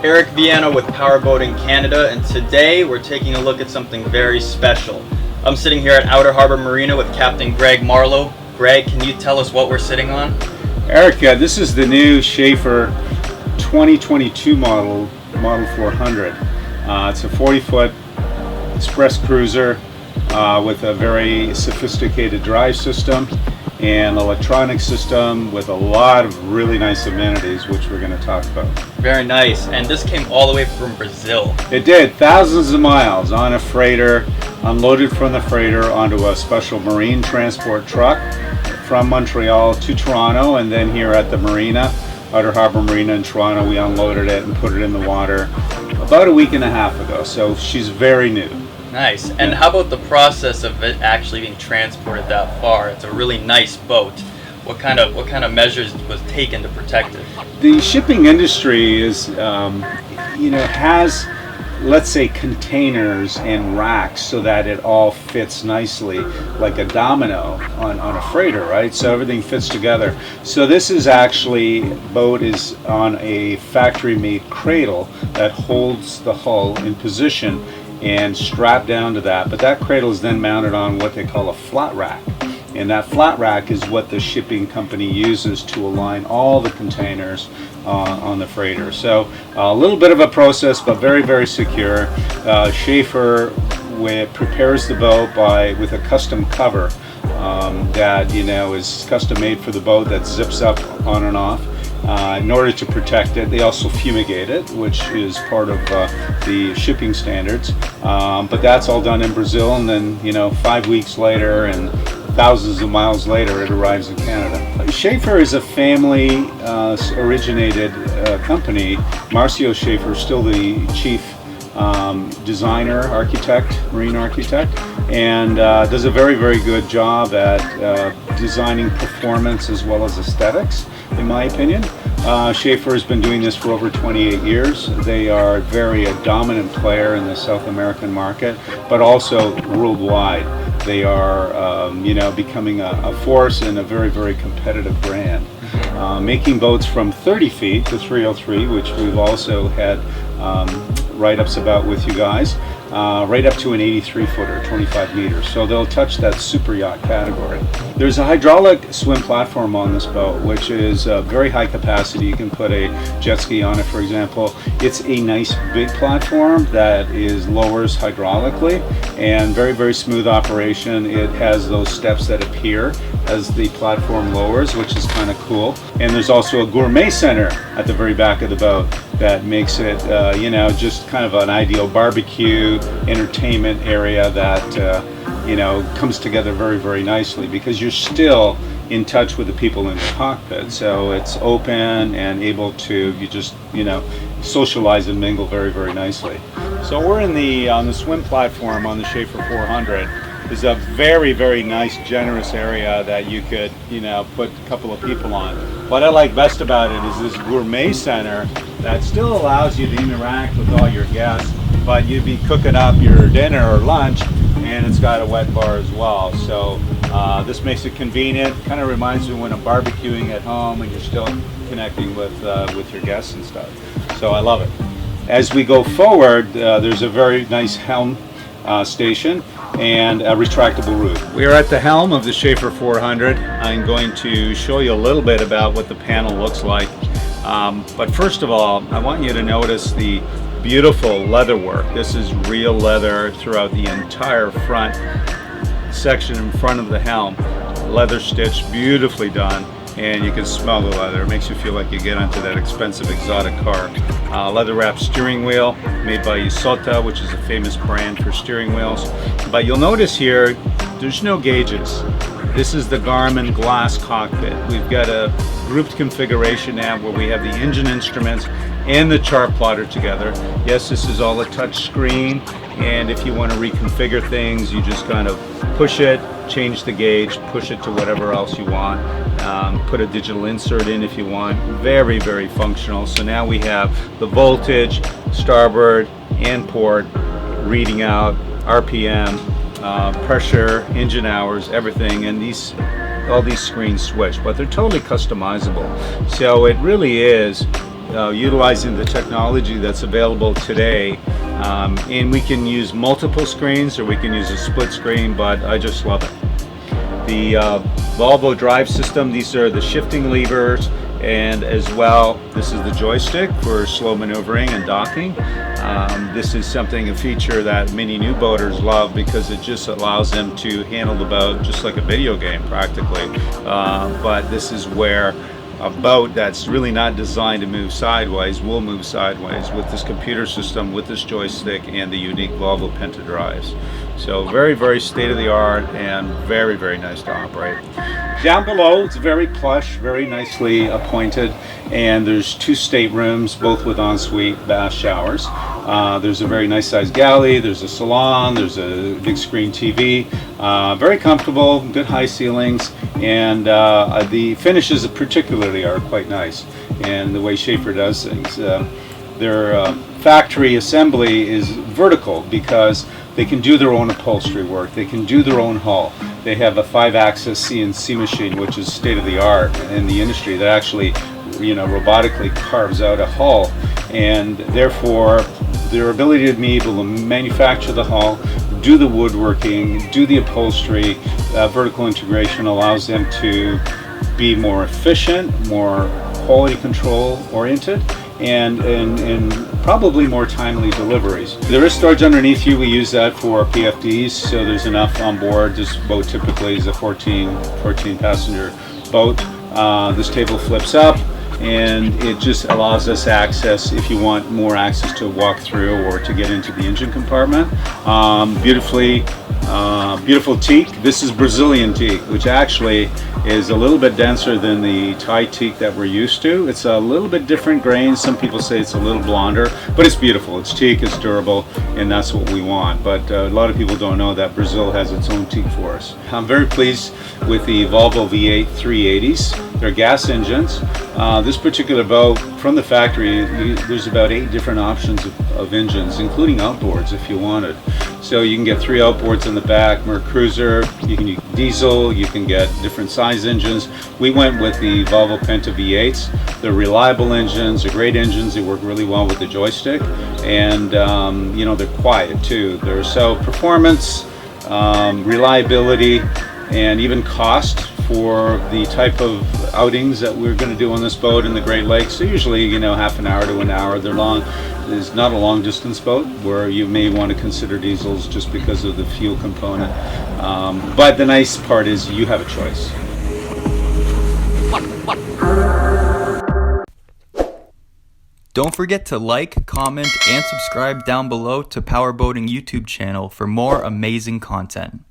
Eric Viana with Powerboating Canada, and today we're taking a look at something very special. I'm sitting here at Outer Harbour Marina with Captain Greg Marlo. Greg, can you tell us what we're sitting on? Eric, this is the new Schaefer 2022 model 400. It's a 40-foot express cruiser with a very sophisticated drive system and electronic system with a lot of really nice amenities, which we're going to talk about. Very nice. And this came all the way from Brazil. It did. Thousands of miles on a freighter, unloaded from the freighter onto a special marine transport truck from Montreal to Toronto, and then here at the marina, Outer Harbour Marina in Toronto, we unloaded it and put it in the water about a week and a half ago. So she's very new. Nice. And how about the process of it actually being transported that far? It's a really nice boat. What kind of measures was taken to protect it? The shipping industry is, has, let's say, containers and racks so that it all fits nicely like a domino on a freighter, right? So everything fits together. So this is actually, boat is on a factory-made cradle that holds the hull in position and strapped down to that, but that cradle is then mounted on what they call a flat rack, and that flat rack is what the shipping company uses to align all the containers on the freighter. So a little bit of a process, but very, very secure. Schaefer prepares the boat with a custom cover that is custom made for the boat that zips up on and off. In order to protect it, they also fumigate it, which is part of the shipping standards. But that's all done in Brazil, and then 5 weeks later and thousands of miles later, it arrives in Canada. Schaefer is a family originated company. Marcio Schaefer is still the chief designer, marine architect, and does a very, very good job at designing performance as well as aesthetics, in my opinion. Schaefer has been doing this for over 28 years. They are a dominant player in the South American market, but also worldwide. They are, becoming a force and a very, very competitive brand. Making boats from 30 feet to 303, which we've also had write-ups about with you guys, right up to an 83-footer, 25 meters. So they'll touch that super yacht category. There's a hydraulic swim platform on this boat, which is very high capacity. You can put a jet ski on it, for example. It's a nice big platform that lowers hydraulically and very, very smooth operation. It has those steps that appear as the platform lowers, which is kind of cool. And there's also a gourmet center at the very back of the boat that makes it, just kind of an ideal barbecue entertainment area that, comes together very, very nicely because you're still in touch with the people in the cockpit. So it's open and able to, socialize and mingle very, very nicely. So we're on the swim platform on the Schaefer 400. There's a very, very nice, generous area that you could, put a couple of people on. What I like best about it is this gourmet center that still allows you to interact with all your guests, but you'd be cooking up your dinner or lunch, and it's got a wet bar as well. So this makes it convenient. Kind of reminds me when I'm barbecuing at home and you're still connecting with your guests and stuff. So I love it. As we go forward, there's a very nice Helm station and a retractable roof. We are at the helm of the Schaefer 400. I'm going to show you a little bit about what the panel looks like. But first of all, I want you to notice the beautiful leather work. This is real leather throughout the entire front section in front of the helm. Leather stitched, beautifully done, and you can smell the leather. It makes you feel like you get onto that expensive exotic car. Leather wrapped steering wheel made by Isota, which is a famous brand for steering wheels. But you'll notice here, there's no gauges. This is the Garmin glass cockpit. We've got a grouped configuration now where we have the engine instruments and the chart plotter together. Yes, this is all a touch screen, and if you want to reconfigure things, you just kind of push it, change the gauge, push it to whatever else you want, put a digital insert in if you want. Very, very functional. So now we have the voltage, starboard and port, reading out RPM, pressure, engine hours, everything, and all these screens switch, but they're totally customizable. So it really is utilizing the technology that's available today. And we can use multiple screens or we can use a split screen, but I just love it. The Volvo drive system, these are the shifting levers, and as well, this is the joystick for slow maneuvering and docking. This is a feature that many new boaters love because it just allows them to handle the boat just like a video game practically. But this is where a boat that's really not designed to move sideways will move sideways with this computer system, with this joystick, and the unique Volvo Penta drives. So very, very state-of-the-art and very, very nice to operate. Down below, it's very plush, very nicely appointed, and there's 2 staterooms, both with ensuite bath showers. There's a very nice sized galley, there's a salon, there's a big screen TV. Very comfortable, good high ceilings, and the finishes particularly are quite nice. And the way Schaefer does things, their factory assembly is vertical because they can do their own upholstery work, they can do their own hull. They have a 5-axis CNC machine, which is state of the art in the industry, that actually, robotically carves out a hull, and therefore their ability to be able to manufacture the hull, do the woodworking, do the upholstery, vertical integration allows them to be more efficient, more quality control oriented, and probably more timely deliveries. There is storage underneath you. We use that for PFDs, so there's enough on board. This boat typically is a 14 passenger boat. This table flips up, and it just allows us access if you want more access to walk through or to get into the engine compartment. Beautiful teak. This is Brazilian teak, which actually is a little bit denser than the Thai teak that we're used to. It's a little bit different grain. Some people say it's a little blonder, but it's beautiful. It's teak, it's durable, and that's what we want. But a lot of people don't know that Brazil has its own teak for us. I'm very pleased with the Volvo V8 380s. They're gas engines. This particular boat, from the factory, there's about 8 different options of engines, including outboards if you wanted. So you can get 3 outboards in the back, Cruiser, you can use diesel, you can get different size engines. We went with the Volvo Penta V8s. They're reliable engines, they're great engines, they work really well with the joystick, and they're quiet too. So performance, reliability, and even cost for the type of outings that we're going to do on this boat in the Great Lakes. So usually, half an hour to an hour. They're long. It's not a long distance boat where you may want to consider diesels just because of the fuel component. But the nice part is you have a choice. Don't forget to like, comment, and subscribe down below to Powerboating YouTube channel for more amazing content.